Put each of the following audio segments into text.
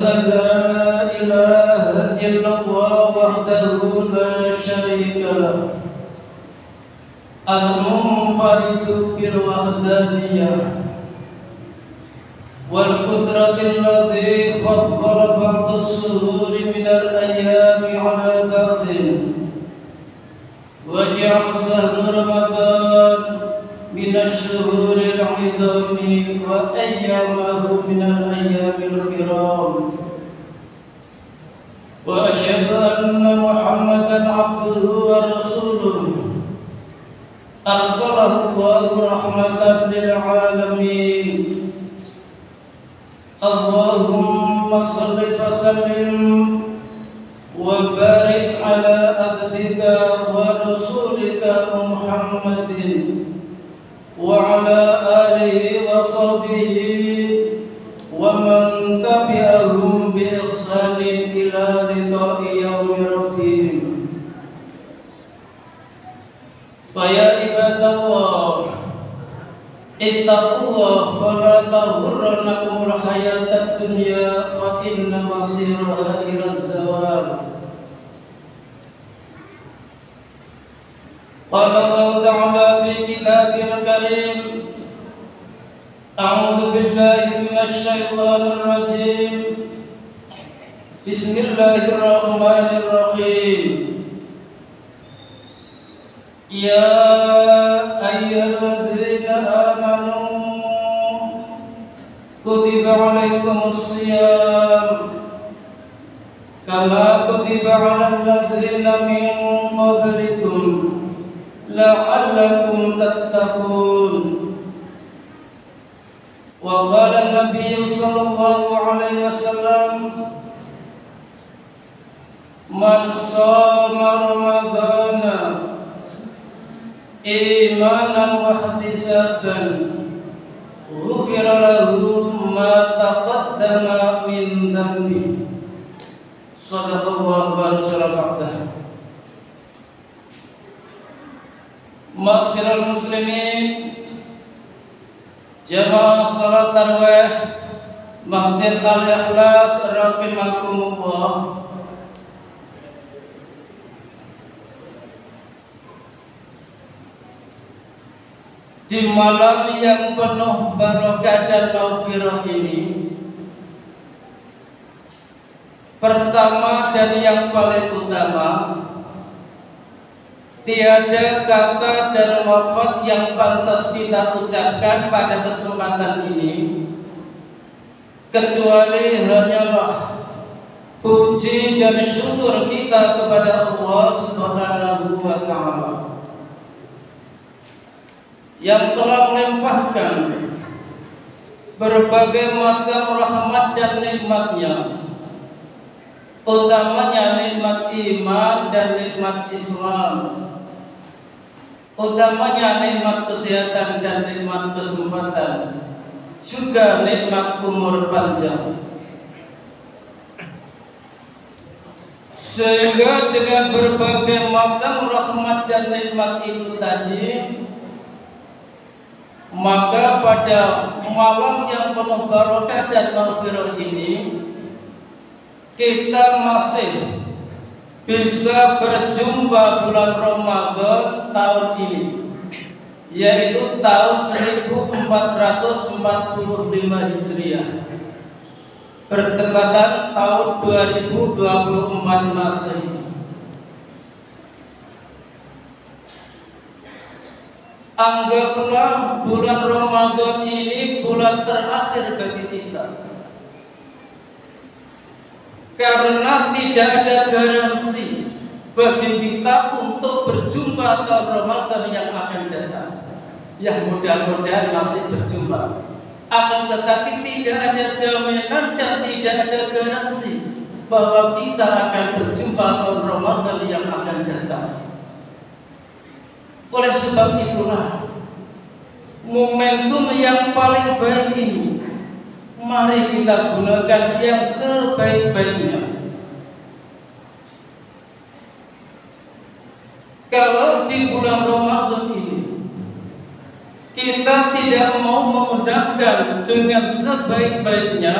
أن لا إله إلا الله وحده لا شريك له المنفرد بالوحدانية والقدرة الذي فضل بعض الشهور من الأيام على بعض وجعل شهر رمضان من الشهور العظام وأيامه من الأيام الكرام وأشهد أن محمدا عبده ورسوله أرسله الله رحمة للعالمين اللهم صل وسلم وبارك على عبدك ورسولك محمد وعلى آله وصحبه ومن تبعهم بإحسان إلى لقاء يوم ربهم فيا عباد الله اتقوا الله فلا تغرنكم الحياة الدنيا فإن مصيرها إلى الزوال قال الله تعالى في كتابه الكريم أعوذ بالله من الشيطان الرجيم بسم الله الرحمن الرحيم يا أيها الذين آمنوا كتب عليكم الصيام كما كتب على الذين من قبلكم لعلكم تتقون وقال النبي صلى الله عليه وسلم من صام رمضان إيمانا واحتسابا غفر له ما تقدم من ذنبه صدق الله ورسوله Ma'asyiral muslimin jamaah salat tarawih Masjid Al-Ikhlas rahimakumullah. Di malam yang penuh barokah dan maghfirah ini, pertama dan yang paling utama, tiada kata dan lafaz yang pantas kita ucapkan pada kesempatan ini kecuali hanyalah puji dan syukur kita kepada Allah Subhanahu wa Ta'ala yang telah melimpahkan berbagai macam rahmat dan nikmat-Nya, utamanya nikmat iman dan nikmat Islam, utamanya nikmat kesehatan dan nikmat kesempatan, juga nikmat umur panjang. Sehingga dengan berbagai macam rahmat dan nikmat itu tadi, maka pada malam yang penuh barokah dan maghfirah ini kita masih bisa berjumpa bulan Ramadan tahun ini, yaitu tahun 1445 Hijriah, bertepatan tahun 2024 Masehi. Anggaplah bulan Ramadan ini bulan terakhir bagi kita, karena tidak ada garansi bagi kita untuk berjumpa tahun Ramadan yang akan datang, yang mudah-mudahan masih berjumpa. Akan tetapi tidak ada jaminan dan tidak ada garansi bahwa kita akan berjumpa tahun Ramadan yang akan datang. Oleh sebab itulah momentum yang paling baik ini mari kita gunakan yang sebaik-baiknya. Kalau di bulan Ramadan ini kita tidak mau menggunakan dengan sebaik-baiknya,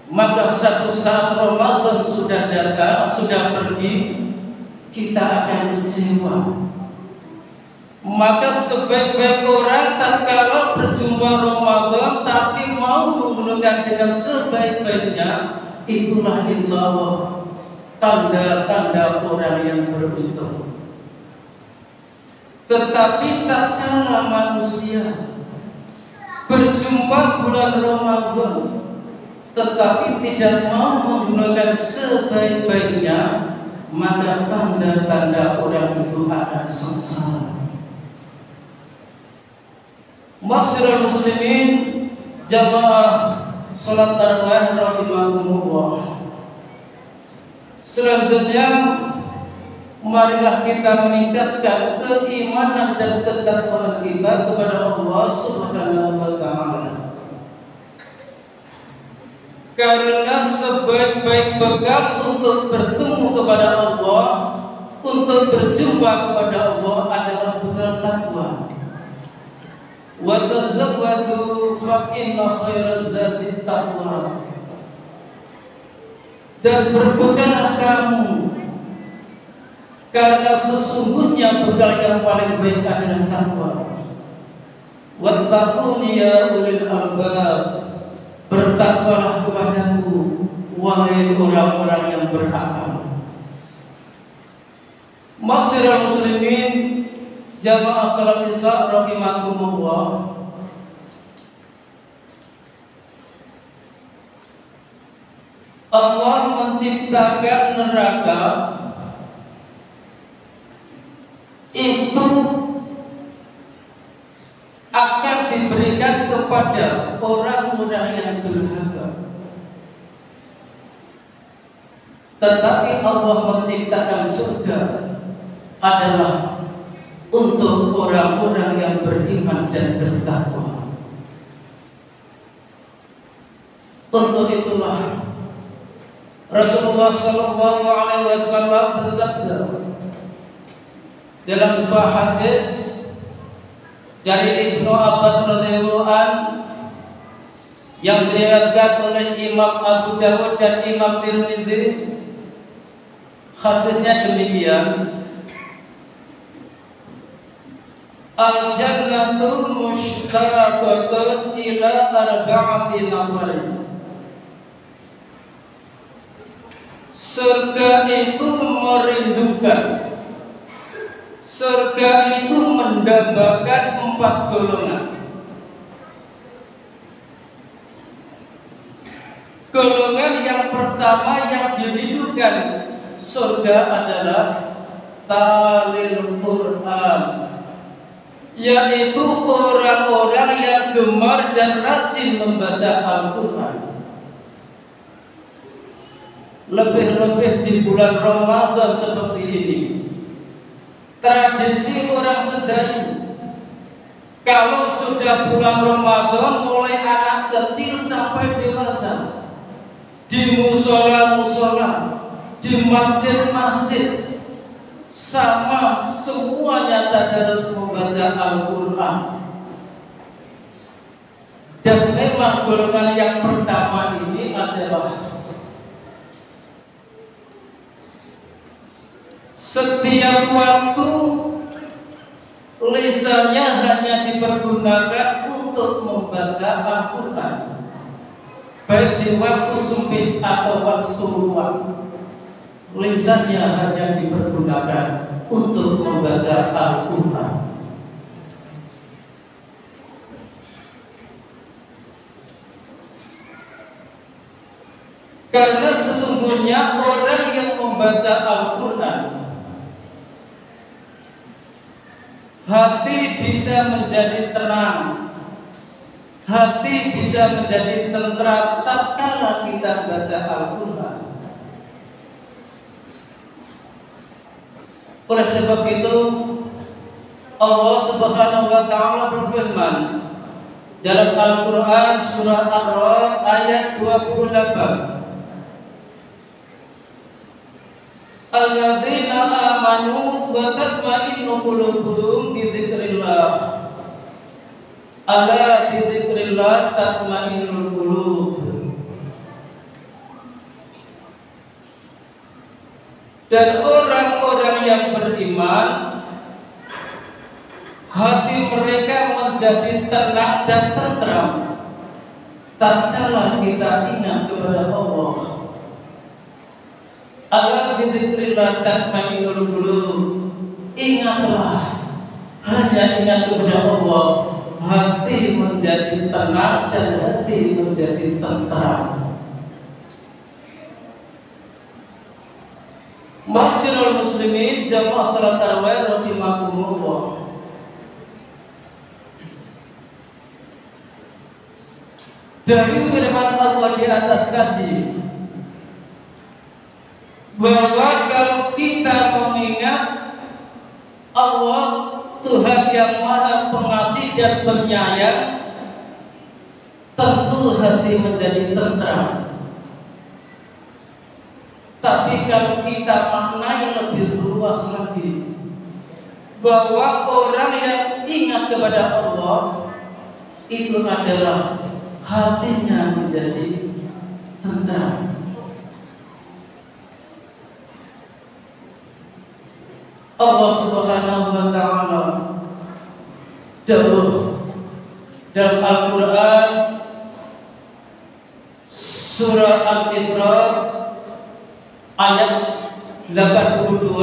maka satu saat Ramadan sudah datang, sudah pergi, kita akan kecewa. Maka sebaik-baik orang tatkala berjumpa Ramadan tapi mau menggunakan dengan sebaik-baiknya, itulah insya Allah tanda-tanda orang yang beruntung. Tetapi tatkala manusia berjumpa bulan Ramadan tetapi tidak mau menggunakan sebaik-baiknya, maka tanda-tanda orang itu akan sengsara. Masyiral muslimin, jamaah salat tarawih rahimakumullah. Selanjutnya, marilah kita meningkatkan keimanan dan ketakwaan kita kepada Allah Subhanahu wa taala. Karena sebaik-baik bekal untuk bertemu kepada Allah, untuk berjumpa kepada Allah adalah bekal takwa. Wa tazawwadu fa inna khairaz zadi taqwa. Dan berbekallah kamu, karena sesungguhnya bekal yang paling baik adalah takwa. Wattaquni ya ulil albab. Bertakwalah kepadaku, wahai orang-orang yang berakal. Masyiral muslimin, jamaah salat isya rahimakumullah. Allah menciptakan neraka itu akan diberikan kepada orang-orang yang durhaka. Tetapi Allah menciptakan surga adalah untuk orang-orang yang beriman dan bertakwa. Untuk itulah Rasulullah sallallahu alaihi wasallam bersabda dalam sebuah hadis dari Ibnu Abbas radhiyallahu anhu yang diriwayatkan oleh Imam Abu Dawud dan Imam Tirmidzi. Hadisnya demikian: Al-jannatu mushtaqatun ila arba'ati nafarin. Surga itu merindukan, surga itu mendambakan 4 golongan. Golongan yang pertama yang dirindukan surga adalah talil Quran, yaitu orang-orang yang gemar dan rajin membaca Al-Quran. Lebih-lebih di bulan Ramadan seperti ini, tradisi orang Sendai, kalau sudah bulan Ramadan, mulai anak kecil sampai dewasa, di musola-musola, di masjid-masjid, sama semuanya tadarus membaca Al-Quran. Dan memang golongan yang pertama ini adalah setiap waktu lisannya hanya dipergunakan untuk membaca Al-Quran, baik di waktu sempit atau waktu luang. Lisannya hanya dipergunakan untuk membaca Al-Quran. Karena sesungguhnya orang yang membaca Al-Quran, hati bisa menjadi tenang, hati bisa menjadi tentram tatkala kita baca Al-Quran. Oleh sebab itu Allah Subhanahu wa taala berfirman dalam Al-Quran surah Ar-Ra'd ayat 28, Alladzina amanu wa tatma'innu qulubuhum bi dzikrillah. Ala bi dzikrillah tatma'innul qulub. Dan orang-orang yang beriman, hati mereka menjadi tenang dan tentram tatkala kita ingat kepada Allah. Ala bidzikrillah tatma'innul qulub. Ingatlah, hanya ingat kepada Allah, hati menjadi tenang dan hati menjadi tentram. Ma'asyiral muslimin, jamaah salat tarawih rahimakumullah. Dari firman Allah di atas tadi, bahwa kalau kita mengingat Allah, Tuhan yang Maha Pengasih dan Penyayang, tentu hati menjadi tentram. Tapi kalau kita maknai lebih luas lagi, bahwa orang yang ingat kepada Allah itu adalah hatinya menjadi tentram. Allah Subhanahu wa ta'ala dawuh dalam Al-Quran surah Al-Isra ayat 82,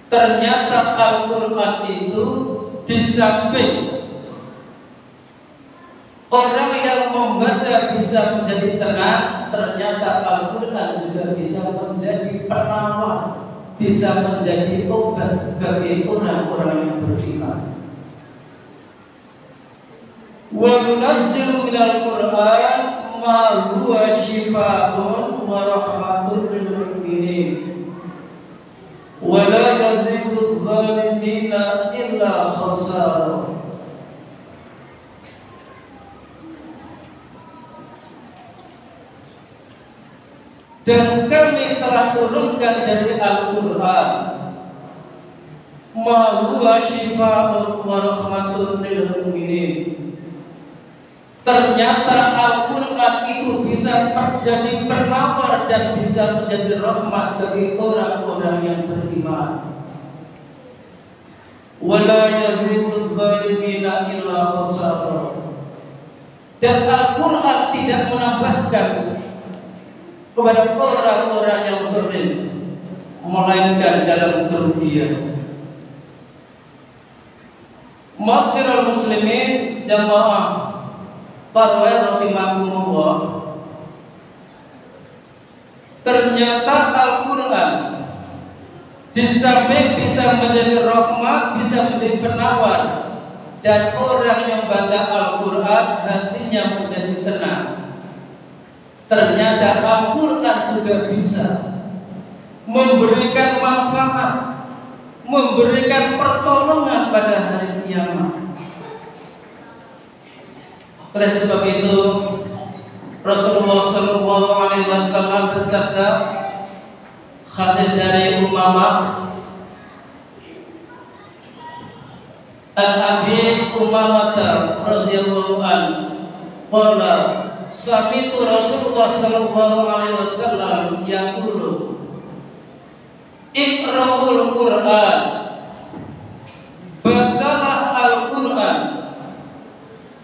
ternyata Al-Quran itu di samping orang yang membaca bisa menjadi tenang, ternyata Al-Quran juga bisa menjadi penawar, bisa menjadi obat bagi orang-orang yang beriman. Wa nunazzilu minal Qur'an ma huwa shifaa'un wa rahmatun lil mu'minin wa la yazidu adh-dhalimina illa khasara. Dan kami telah turunkan dari Al-Quran ma huwa shifaa'un wa rahmatun lil mu'minin. Ternyata Al-Quran itu bisa menjadi penawar dan bisa menjadi rahmat bagi orang-orang yang beriman. Wa la yazidu adh-dhalimina illa khasara. Dan Al-Quran tidak menambahkan kepada orang-orang yang zalim, melainkan dalam kerugian. Ma'asyiral muslimin, jamaah tarawih rahimakumullah, ternyata Al-Quran di samping bisa menjadi rahmat, bisa menjadi penawar, dan orang yang baca Al-Quran hatinya menjadi tenang. Ternyata Al-Quran juga bisa memberikan manfaat, memberikan pertolongan pada hari kiamat. Oleh sebab itu Rasulullah SAW bersabda, hadis dari Umamah Al-Abi Umamah radhiyallahu anhu qala sami'tu Rasulullah sallallahu alaihi wasallam yaqulu Iqra'ul Qur'an, bacalah Al-Quran,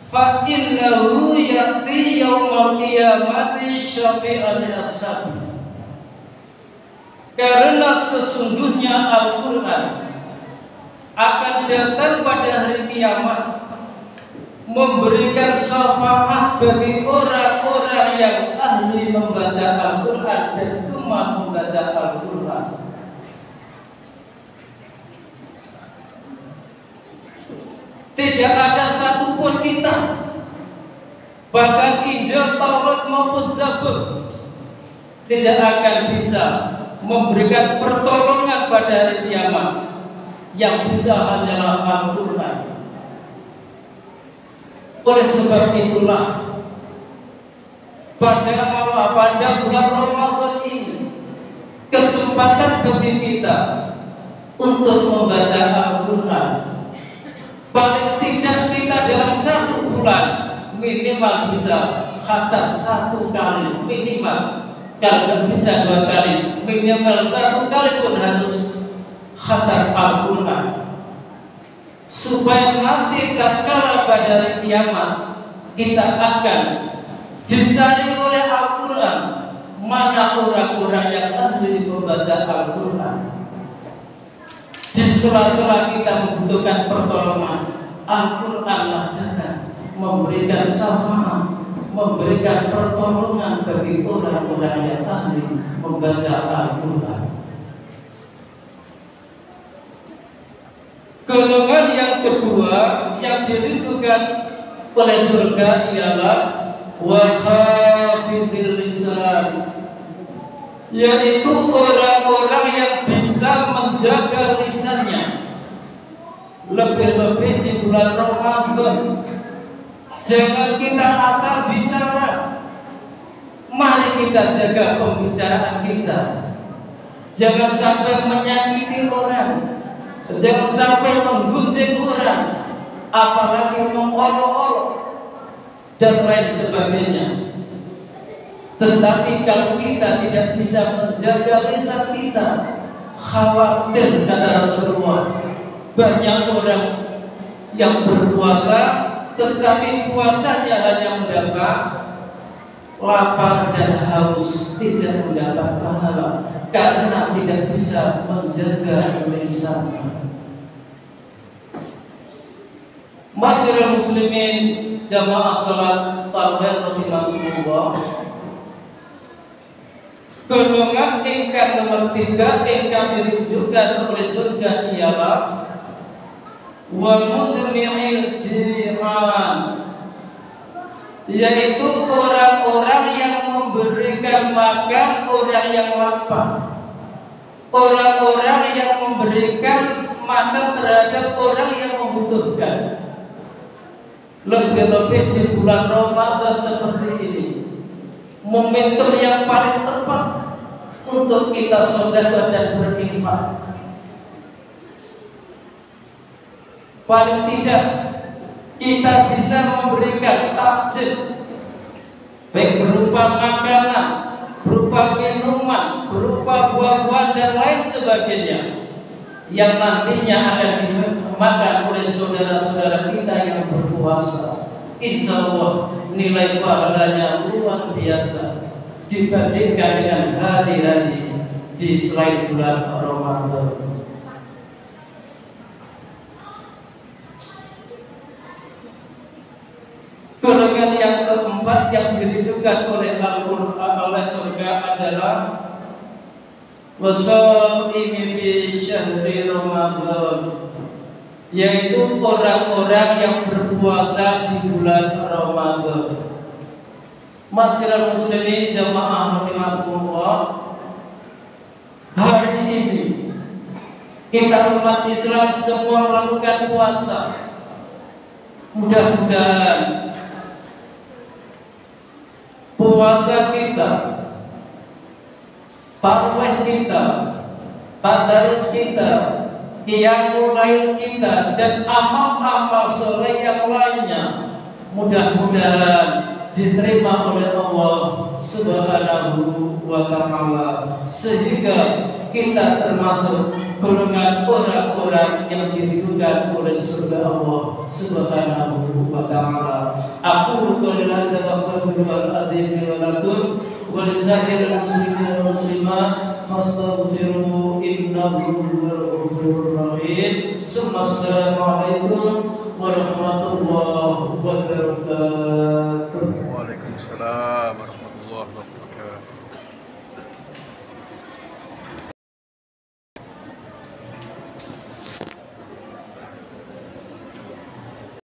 fa innahu ya'ti yaumal qiyamati syafi'an li ashabi. Karena sesungguhnya Al-Quran akan datang pada hari kiamat memberikan syafaat bagi orang-orang yang ahli membaca Al-Quran dan gemar membaca Al-Quran. Tidak ada satupun kita, bahkan Injil, Taurat maupun Zabur, tidak akan bisa memberikan pertolongan pada hari kiamat. Yang bisa hanyalah Al-Quran. Oleh sebab itulah pada bulan Ramadan ini kesempatan bagi kita untuk membaca Al-Quran. Paling tidak kita dalam satu bulan minimal bisa khatam satu kali minimal. Kalau bisa 2 kali, minimal 1 kali pun harus khatam Al-Quran, supaya nanti tatkala pada hari kiamat kita akan dicari oleh Al-Quran, mana orang-orang yang ahli membaca Al-Quran. Di sela-sela kita membutuhkan pertolongan, Al-Quranlah datang memberikan syafaat, memberikan pertolongan bagi orang-orang yang ahli membaca Al-Quran. Golongan yang kedua yang dirindukan oleh surga ialah wa khafidil lisan, yaitu orang-orang yang bisa menjaga lisannya. Lebih-lebih di bulan Ramadan, jangan kita asal bicara. Mari kita jaga pembicaraan kita. Jangan sampai menyakiti orang, jangan sampai menggunjing orang, apalagi mengolok-olok dan lain sebagainya. Tetapi kalau kita tidak bisa menjaga lisan kita, khawatir, kata Rasulullah, banyak orang yang berpuasa tetapi puasanya hanya mendapat lapar dan haus, tidak mendapat pahala karena tidak bisa menjaga lisan. Masyarakat muslimin jamaah salat tarawih rahimakumullah, golongan ingkang nomor 3 ingkang dirindukan oleh surga ialah wa mutmi'il jiran, yaitu orang-orang yang memberikan makan orang yang lapar, orang-orang yang memberikan makan terhadap orang yang membutuhkan. Lebih-lebih di bulan Ramadan seperti ini, momentum yang paling tepat untuk kita sedekah dan berinfak. Paling tidak kita bisa memberikan takjil, baik berupa makanan, berupa minuman, berupa buah-buahan dan lain sebagainya, yang nantinya akan dimakan oleh saudara-saudara kita yang berpuasa. Insya Allah nilai pahalanya luar biasa dibandingkan dengan hari-hari di selain bulan Ramadan. Golongan yang keempat yang dirindukan oleh Al-Quran, oleh surga adalah wasaimi fi syahri Ramadan, yaitu orang-orang yang berpuasa di bulan Ramadan. Masyarakat muslimin jamaah rahimakumullah, hari ini kita umat Islam semua melakukan puasa. Mudah-mudahan puasa kita, tarawih kita, tadarus kita, qiyamul lail kita, dan amal-amal soleh yang lainnya mudah-mudahan diterima oleh Allah Subhanahu wa ta'ala, sehingga kita termasuk golongan orang-orang yang diridhokan oleh surga Allah Subhanahu wa ta'ala. Aku qouli hadza wa astaghfirullahal azim wa lakum wa lisa'iril muslimin wal muslimat fastaghfiruhu innahu huwal ghafurur rahim. Assalamualaikum warahmatullahi wabarakatuh.